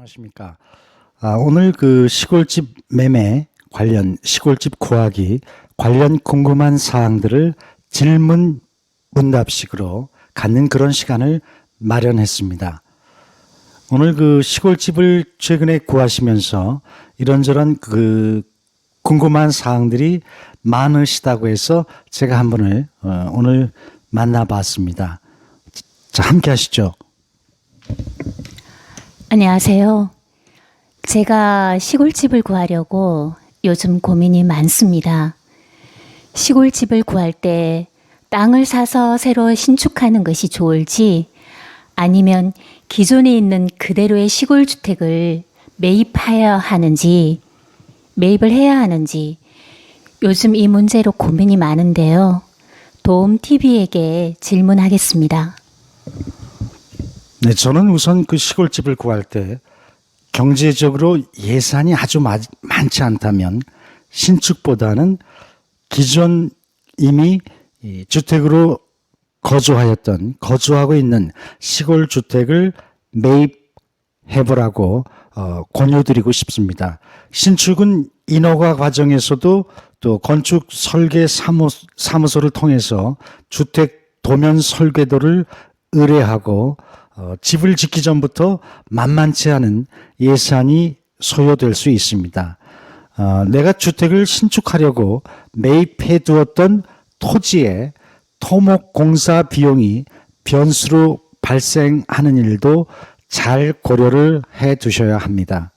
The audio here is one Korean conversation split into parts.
안녕하십니까. 오늘 그 시골집 매매 관련 시골집 구하기 관련 궁금한 사항들을 질문 문답식으로 갖는 그런 시간을 마련했습니다. 오늘 그 시골집을 최근에 구하시면서 이런저런 그 궁금한 사항들이 많으시다고 해서 제가 한 분을 오늘 만나봤습니다. 자, 함께 하시죠. 안녕하세요. 제가 시골집을 구하려고 요즘 고민이 많습니다. 시골집을 구할 때 땅을 사서 새로 신축하는 것이 좋을지 아니면 기존에 있는 그대로의 시골주택을 매입해야 하는지 요즘 이 문제로 고민이 많은데요. 도움TV에게 질문하겠습니다. 네, 저는 우선 그 시골집을 구할 때 경제적으로 예산이 아주 많지 않다면 신축보다는 기존 이미 주택으로 거주하고 있는 시골 주택을 매입해보라고 권유드리고 싶습니다. 신축은 인허가 과정에서도 또 건축 설계 사무소를 통해서 주택 도면 설계도를 의뢰하고 집을 짓기 전부터 만만치 않은 예산이 소요될 수 있습니다. 내가 주택을 신축하려고 매입해 두었던 토지에 토목 공사 비용이 변수로 발생하는 일도 잘 고려를 해 두셔야 합니다.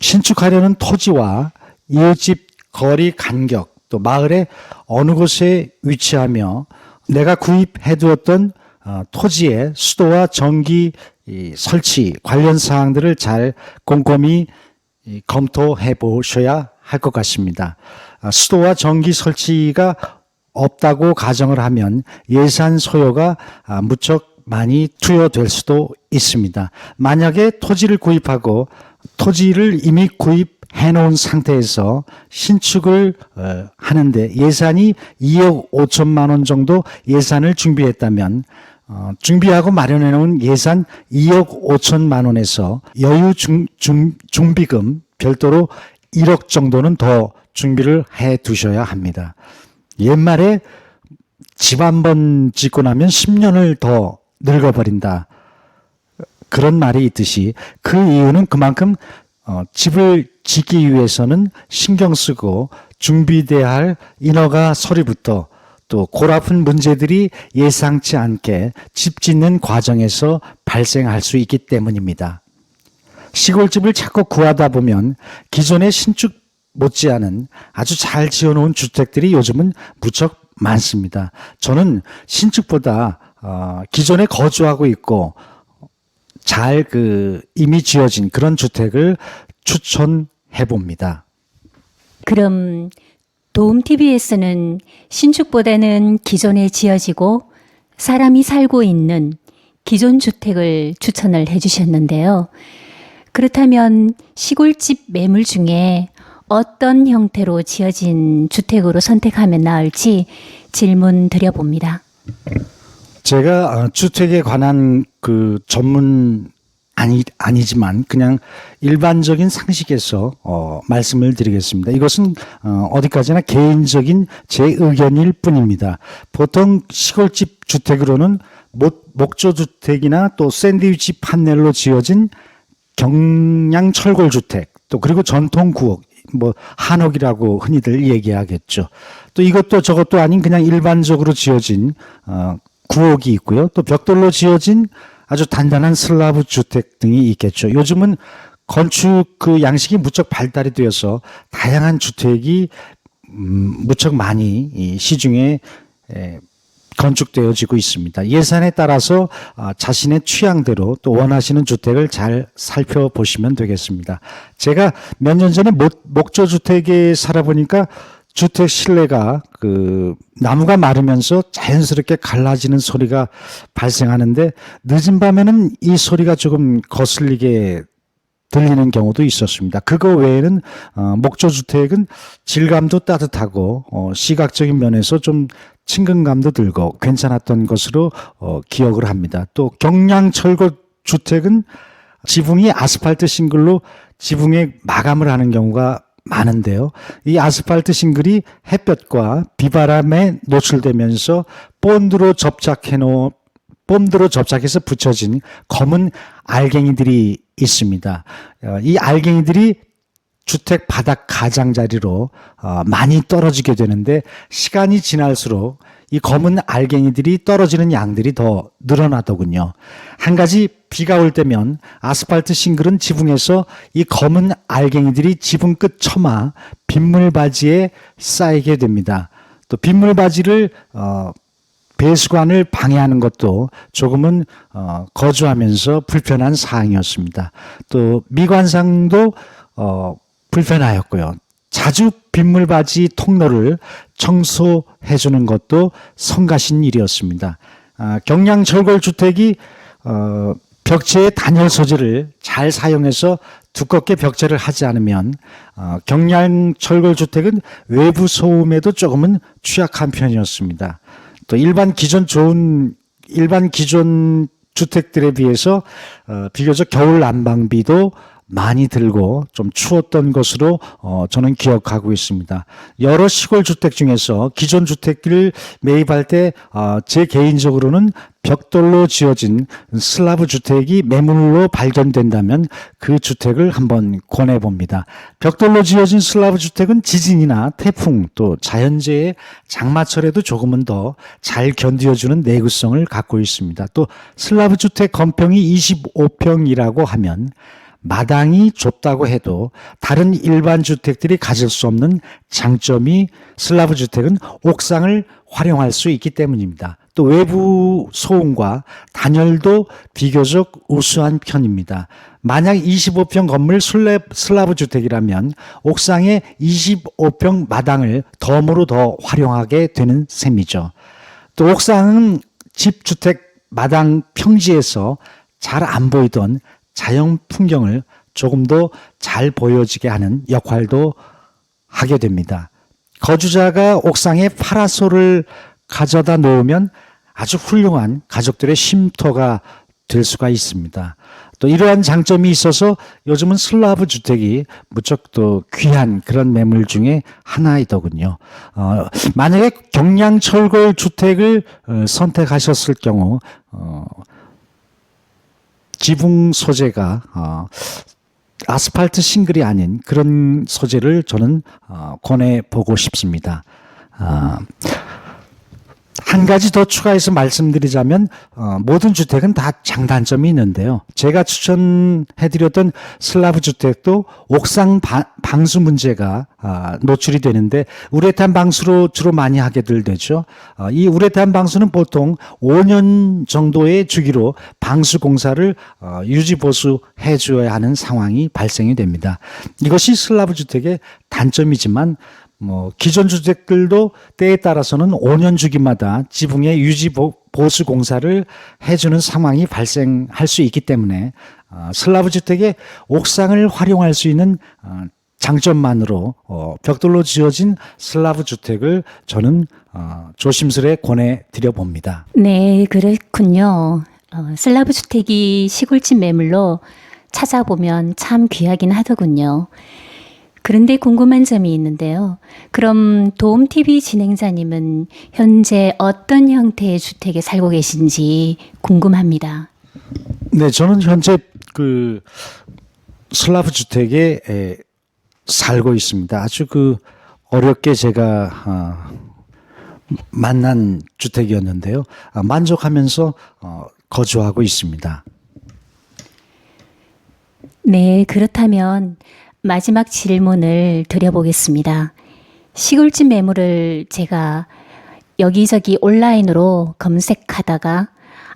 신축하려는 토지와 이웃집 거리 간격, 또 마을의 어느 곳에 위치하며 내가 구입해 두었던 토지의 수도와 전기 설치 관련 사항들을 잘 꼼꼼히 검토해 보셔야 할 것 같습니다. 수도와 전기 설치가 없다고 가정을 하면 예산 소요가 무척 많이 투여될 수도 있습니다. 만약에 토지를 구입하고 토지를 이미 구입해 놓은 상태에서 신축을 하는데 예산이 2억 5천만 원 정도 예산을 준비했다면 준비하고 마련해 놓은 예산 2억 5천만 원에서 여유 준비금 별도로 1억 정도는 더 준비를 해 두셔야 합니다. 옛말에 집 한 번 짓고 나면 10년을 더 늙어버린다. 그런 말이 있듯이 그 이유는 그만큼 집을 짓기 위해서는 신경 쓰고 준비돼야 할 인허가 서류부터 또 골아픈 문제들이 예상치 않게 집 짓는 과정에서 발생할 수 있기 때문입니다. 시골집을 자꾸 구하다 보면 기존의 신축 못지않은 아주 잘 지어놓은 주택들이 요즘은 무척 많습니다. 저는 신축보다 기존에 거주하고 있고 잘 이미 지어진 그런 주택을 추천해 봅니다. 그럼 도움TV에서는 신축보다는 기존에 지어지고 사람이 살고 있는 기존 주택을 추천을 해주셨는데요. 그렇다면 시골집 매물 중에 어떤 형태로 지어진 주택으로 선택하면 나을지 질문 드려봅니다. 제가 주택에 관한 그 전문 아니지만 그냥 일반적인 상식에서 말씀을 드리겠습니다. 이것은 어디까지나 개인적인 제 의견일 뿐입니다. 보통 시골집 주택으로는 목조주택이나 또 샌드위치 판넬로 지어진 경량 철골 주택, 또 그리고 전통 구옥, 한옥이라고 흔히들 얘기하겠죠. 또 이것도 저것도 아닌 그냥 일반적으로 지어진 구옥이 있고요. 또 벽돌로 지어진 아주 단단한 슬라브 주택 등이 있겠죠. 요즘은 건축 그 양식이 무척 발달이 되어서 다양한 주택이 무척 많이 시중에 건축되어지고 있습니다. 예산에 따라서 자신의 취향대로 또 원하시는 주택을 잘 살펴보시면 되겠습니다. 제가 몇 년 전에 목조주택에 살아보니까 주택 실내가 나무가 마르면서 자연스럽게 갈라지는 소리가 발생하는데 늦은 밤에는 이 소리가 조금 거슬리게 들리는 경우도 있었습니다. 그거 외에는 목조주택은 질감도 따뜻하고 시각적인 면에서 좀 친근감도 들고 괜찮았던 것으로 기억을 합니다. 또 경량철거 주택은 지붕이 아스팔트 싱글로 지붕에 마감을 하는 경우가 많은데요. 이 아스팔트 싱글이 햇볕과 비바람에 노출되면서 본드로 접착해서 붙여진 검은 알갱이들이 있습니다. 이 알갱이들이 주택 바닥 가장자리로 많이 떨어지게 되는데 시간이 지날수록 이 검은 알갱이들이 떨어지는 양들이 더 늘어나더군요. 한 가지 비가 올 때면 아스팔트 싱글은 지붕에서 이 검은 알갱이들이 지붕 끝 처마 빗물바지에 쌓이게 됩니다. 또 빗물바지를 배수관을 방해하는 것도 조금은 거주하면서 불편한 사항이었습니다. 또 미관상도 불편하였고요. 자주 빗물바지 통로를 청소해 주는 것도 성가신 일이었습니다. 경량철골 주택이 벽체의 단열 소재를 잘 사용해서 두껍게 벽체를 하지 않으면 경량철골 주택은 외부 소음에도 조금은 취약한 편이었습니다. 또 일반 기존 주택들에 비해서 비교적 겨울 난방비도 많이 들고 좀 추웠던 것으로 저는 기억하고 있습니다. 여러 시골 주택 중에서 기존 주택을 매입할 때 제 개인적으로는 벽돌로 지어진 슬라브 주택이 매물로 발견된다면 그 주택을 한번 권해봅니다. 벽돌로 지어진 슬라브 주택은 지진이나 태풍 또 자연재해 장마철에도 조금은 더 잘 견디어주는 내구성을 갖고 있습니다. 또 슬라브 주택 건평이 25평이라고 하면 마당이 좁다고 해도 다른 일반 주택들이 가질 수 없는 장점이 슬라브 주택은 옥상을 활용할 수 있기 때문입니다. 또 외부 소음과 단열도 비교적 우수한 편입니다. 만약 25평 건물 슬라브 주택이라면 옥상에 25평 마당을 덤으로 더 활용하게 되는 셈이죠. 또 옥상은 집 주택 마당 평지에서 잘 안 보이던 자연 풍경을 조금 더 잘 보여지게 하는 역할도 하게 됩니다. 거주자가 옥상에 파라솔을 가져다 놓으면 아주 훌륭한 가족들의 쉼터가 될 수가 있습니다. 또 이러한 장점이 있어서 요즘은 슬라브 주택이 무척 또 귀한 그런 매물 중에 하나이더군요. 만약에 경량철골 주택을 선택하셨을 경우 지붕 소재가 아스팔트 싱글이 아닌 그런 소재를 저는 권해보고 싶습니다. 한 가지 더 추가해서 말씀드리자면 모든 주택은 다 장단점이 있는데요. 제가 추천해드렸던 슬라브 주택도 옥상 방수 문제가 노출이 되는데 우레탄 방수로 주로 많이 하게들 되죠. 이 우레탄 방수는 보통 5년 정도의 주기로 방수 공사를 유지 보수해 줘야 하는 상황이 발생이 됩니다. 이것이 슬라브 주택의 단점이지만 기존 주택들도 때에 따라서는 5년 주기마다 지붕의 유지 보수 공사를 해주는 상황이 발생할 수 있기 때문에 슬라브 주택의 옥상을 활용할 수 있는 장점만으로 벽돌로 지어진 슬라브 주택을 저는 조심스레 권해드려 봅니다. 네, 그렇군요. 슬라브 주택이 시골집 매물로 찾아보면 참 귀하긴 하더군요. 그런데 궁금한 점이 있는데요. 그럼 도움TV 진행자님은 현재 어떤 형태의 주택에 살고 계신지 궁금합니다. 네, 저는 현재 그 슬라브 주택에 살고 있습니다. 아주 어렵게 제가 만난 주택이었는데요. 만족하면서 거주하고 있습니다. 네, 그렇다면 마지막 질문을 드려보겠습니다. 시골집 매물을 제가 여기저기 온라인으로 검색하다가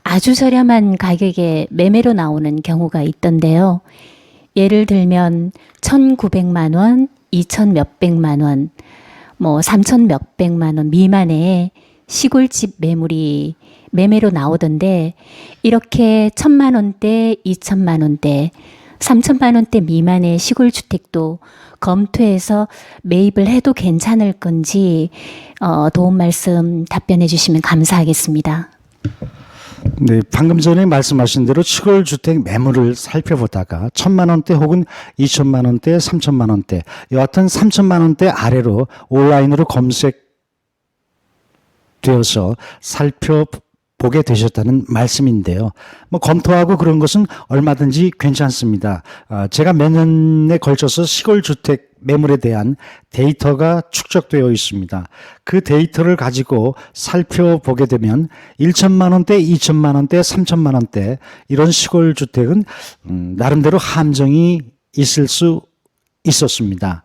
아주 저렴한 가격에 매매로 나오는 경우가 있던데요. 예를 들면 1,900만 원, 2,000 몇백만 원, 3,000 몇백만 원 미만의 시골집 매물이 매매로 나오던데 이렇게 1,000만 원대, 2,000만 원대 3,000만 원대 미만의 시골 주택도 검토해서 매입을 해도 괜찮을 건지 도움 말씀 답변해 주시면 감사하겠습니다. 네, 방금 전에 말씀하신 대로 시골 주택 매물을 살펴보다가 1,000만 원대 혹은 2천만 원대, 3천만 원대, 여하튼 3천만 원대 아래로 온라인으로 검색되어서 살펴보게 되셨다는 말씀인데요. 뭐 검토하고 그런 것은 얼마든지 괜찮습니다. 제가 몇 년에 걸쳐서 시골 주택 매물에 대한 데이터가 축적되어 있습니다. 그 데이터를 가지고 살펴보게 되면 1천만 원대, 2천만 원대, 3천만 원대 이런 시골 주택은 나름대로 함정이 있을 수 있었습니다.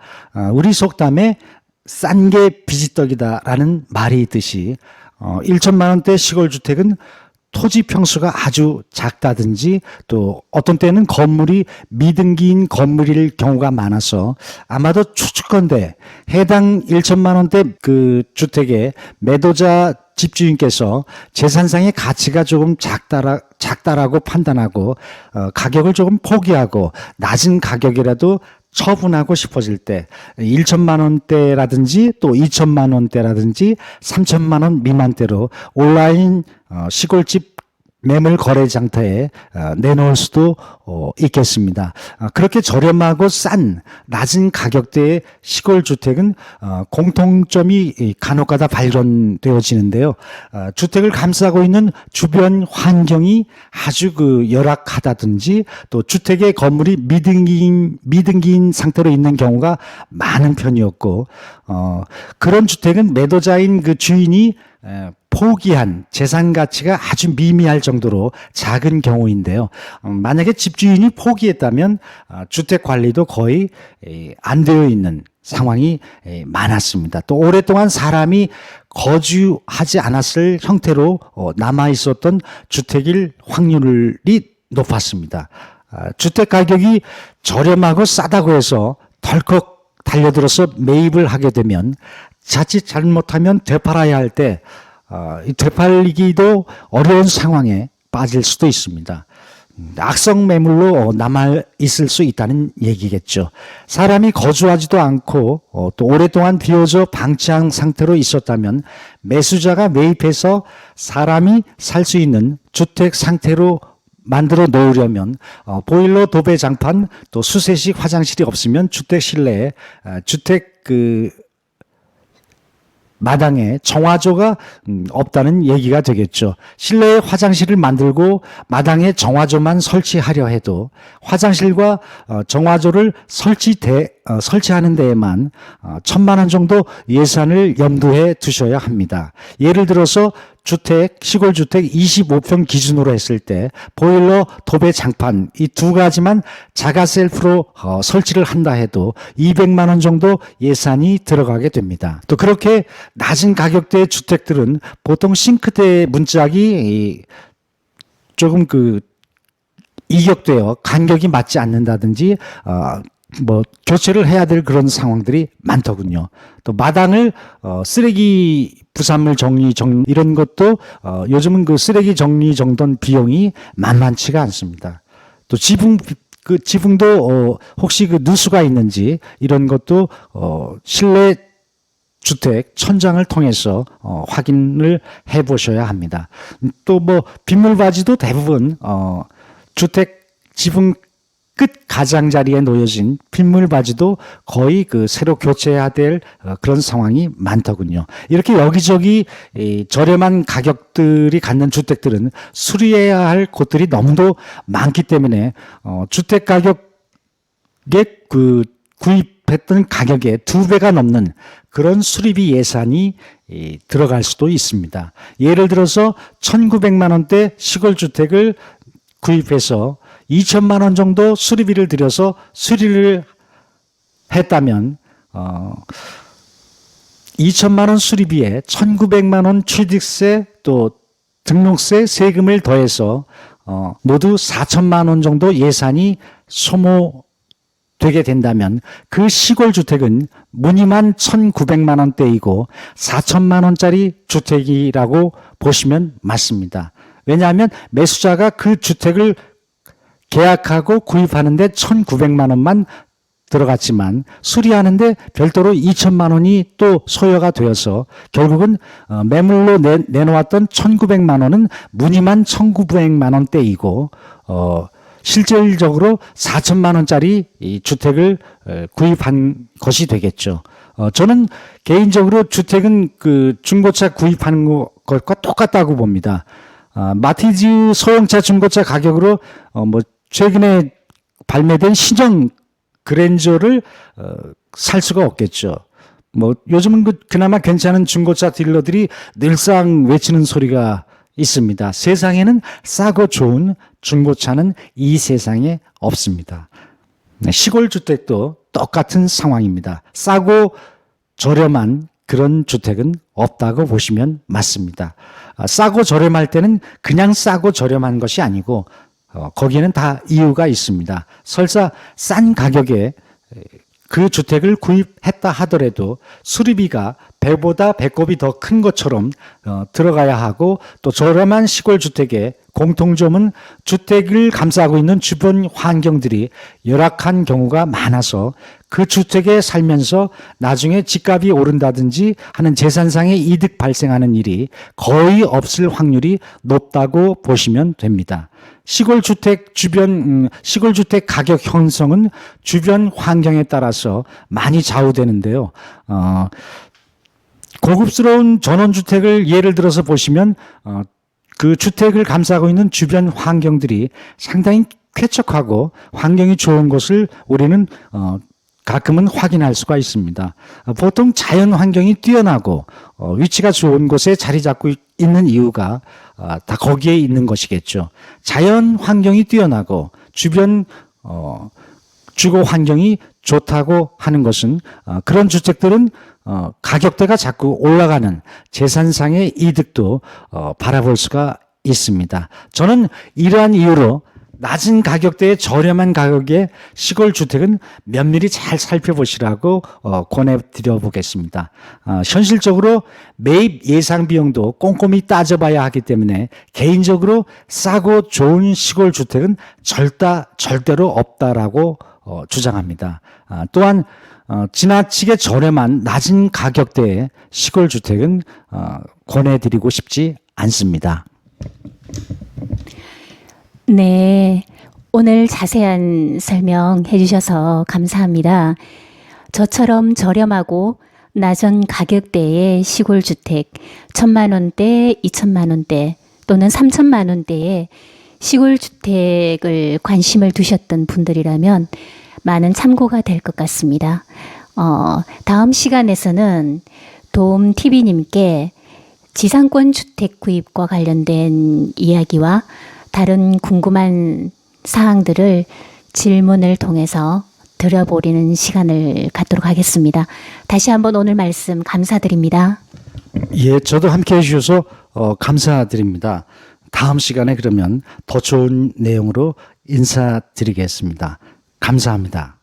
우리 속담에 싼 게 비지떡이다라는 말이 있듯이 1천만 원대 시골 주택은 토지 평수가 아주 작다든지 또 어떤 때는 건물이 미등기인 건물일 경우가 많아서 아마도 추측컨대 해당 1천만 원대 그 주택의 매도자 집주인께서 재산상의 가치가 조금 작다라고 판단하고 가격을 조금 포기하고 낮은 가격이라도 처분하고 싶어질 때 1천만 원대라든지 또 2천만 원대라든지 3천만 원 미만대로 온라인 시골집 매물 거래 장터에 내놓을 수도 있겠습니다. 그렇게 저렴하고 싼 낮은 가격대의 시골 주택은 공통점이 간혹가다 발견되어지는데요. 주택을 감싸고 있는 주변 환경이 아주 그 열악하다든지 또 주택의 건물이 미등기인 상태로 있는 경우가 많은 편이었고 그런 주택은 매도자인 그 주인이 포기한 재산 가치가 아주 미미할 정도로 작은 경우인데요. 만약에 집주인이 포기했다면 주택 관리도 거의 안 되어 있는 상황이 많았습니다. 또 오랫동안 사람이 거주하지 않았을 형태로 남아 있었던 주택일 확률이 높았습니다. 주택 가격이 저렴하고 싸다고 해서 덜컥 달려들어서 매입을 하게 되면 자칫 잘못하면 되팔아야 할 때 되팔리기도 어려운 상황에 빠질 수도 있습니다. 악성 매물로 남아 있을 수 있다는 얘기겠죠. 사람이 거주하지도 않고 또 오랫동안 비워져 방치한 상태로 있었다면 매수자가 매입해서 사람이 살 수 있는 주택 상태로 만들어 놓으려면 보일러, 도배, 장판, 또 수세식 화장실이 없으면 주택 실내에 주택 마당에 정화조가 없다는 얘기가 되겠죠. 실내에 화장실을 만들고 마당에 정화조만 설치하려 해도 화장실과 정화조를 설치하는 데에만 1,000만 원 정도 예산을 염두에 두셔야 합니다. 예를 들어서 시골 주택 25평 기준으로 했을 때 보일러, 도배, 장판 이 두 가지만 자가 셀프로 설치를 한다 해도 200만 원 정도 예산이 들어가게 됩니다. 또 그렇게 낮은 가격대의 주택들은 보통 싱크대 문짝이 조금 이격되어 간격이 맞지 않는다든지 교체를 해야 될 그런 상황들이 많더군요. 또 마당을 쓰레기 부산물 정리 이런 것도 요즘은 그 쓰레기 정리 정돈 비용이 만만치가 않습니다. 또 지붕도 혹시 누수가 있는지 이런 것도 실내 주택 천장을 통해서 확인을 해 보셔야 합니다. 또 빗물바지도 대부분 주택 지붕 끝 가장자리에 놓여진 빗물바지도 거의 새로 교체해야 될 그런 상황이 많더군요. 이렇게 여기저기 저렴한 가격들이 갖는 주택들은 수리해야 할 곳들이 너무도 많기 때문에 주택 가격에 구입했던 가격의 2배가 넘는 그런 수리비 예산이 들어갈 수도 있습니다. 예를 들어서 1,900만 원대 시골 주택을 구입해서 2천만 원 정도 수리비를 들여서 수리를 했다면 2천만 원 수리비에 1,900만 원 취득세 또 등록세 세금을 더해서 모두 4천만 원 정도 예산이 소모되게 된다면 그 시골 주택은 무늬만 1,900만 원대이고 4천만 원짜리 주택이라고 보시면 맞습니다. 왜냐하면 매수자가 그 주택을 계약하고 구입하는데 1,900만 원만 들어갔지만 수리하는데 별도로 2천만 원이 또 소요가 되어서 결국은 매물로 내놓았던 1,900만 원은 무늬만 1,900만 원대이고 실질적으로 4천만 원짜리 이 주택을 구입한 것이 되겠죠. 저는 개인적으로 주택은 그 중고차 구입하는 것과 똑같다고 봅니다. 마티즈 소형차 중고차 가격으로 뭐 최근에 발매된 신형 그랜저를 살 수가 없겠죠. 뭐 요즘은 그나마 괜찮은 중고차 딜러들이 늘상 외치는 소리가 있습니다. 세상에는 싸고 좋은 중고차는 이 세상에 없습니다. 시골 주택도 똑같은 상황입니다. 싸고 저렴한 그런 주택은 없다고 보시면 맞습니다. 싸고 저렴할 때는 그냥 싸고 저렴한 것이 아니고 거기에는 다 이유가 있습니다. 설사 싼 가격에 그 주택을 구입했다 하더라도 수리비가 배보다 배꼽이 더 큰 것처럼 들어가야 하고, 또 저렴한 시골 주택의 공통점은 주택을 감싸고 있는 주변 환경들이 열악한 경우가 많아서 그 주택에 살면서 나중에 집값이 오른다든지 하는 재산상의 이득 발생하는 일이 거의 없을 확률이 높다고 보시면 됩니다. 시골 주택 가격 형성은 주변 환경에 따라서 많이 좌우되는데요. 고급스러운 전원주택을 예를 들어서 보시면 그 주택을 감싸고 있는 주변 환경들이 상당히 쾌적하고 환경이 좋은 것을 우리는 가끔은 확인할 수가 있습니다. 보통 자연 환경이 뛰어나고 위치가 좋은 곳에 자리 잡고 있는 이유가 다 거기에 있는 것이겠죠. 자연 환경이 뛰어나고 주변 주거 환경이 좋다고 하는 것은 그런 주택들은 가격대가 자꾸 올라가는 재산상의 이득도 바라볼 수가 있습니다. 저는 이러한 이유로 낮은 가격대의 저렴한 가격의 시골 주택은 면밀히 잘 살펴보시라고 권해드려 보겠습니다. 현실적으로 매입 예상 비용도 꼼꼼히 따져봐야 하기 때문에 개인적으로 싸고 좋은 시골 주택은 절대로 없다라고 주장합니다. 또한 지나치게 저렴한 낮은 가격대의 시골 주택은 권해드리고 싶지 않습니다. 네, 오늘 자세한 설명해 주셔서 감사합니다. 저처럼 저렴하고 낮은 가격대의 시골 주택 1,000만 원대, 2,000만 원대 또는 3,000만 원대의 시골 주택을 관심을 두셨던 분들이라면 많은 참고가 될 것 같습니다. 다음 시간에서는 도움TV님께 지상권 주택 구입과 관련된 이야기와 다른 궁금한 사항들을 질문을 통해서 들어보리는 시간을 갖도록 하겠습니다. 다시 한번 오늘 말씀 감사드립니다. 예, 저도 함께 해주셔서 감사드립니다. 다음 시간에 그러면 더 좋은 내용으로 인사드리겠습니다. 감사합니다.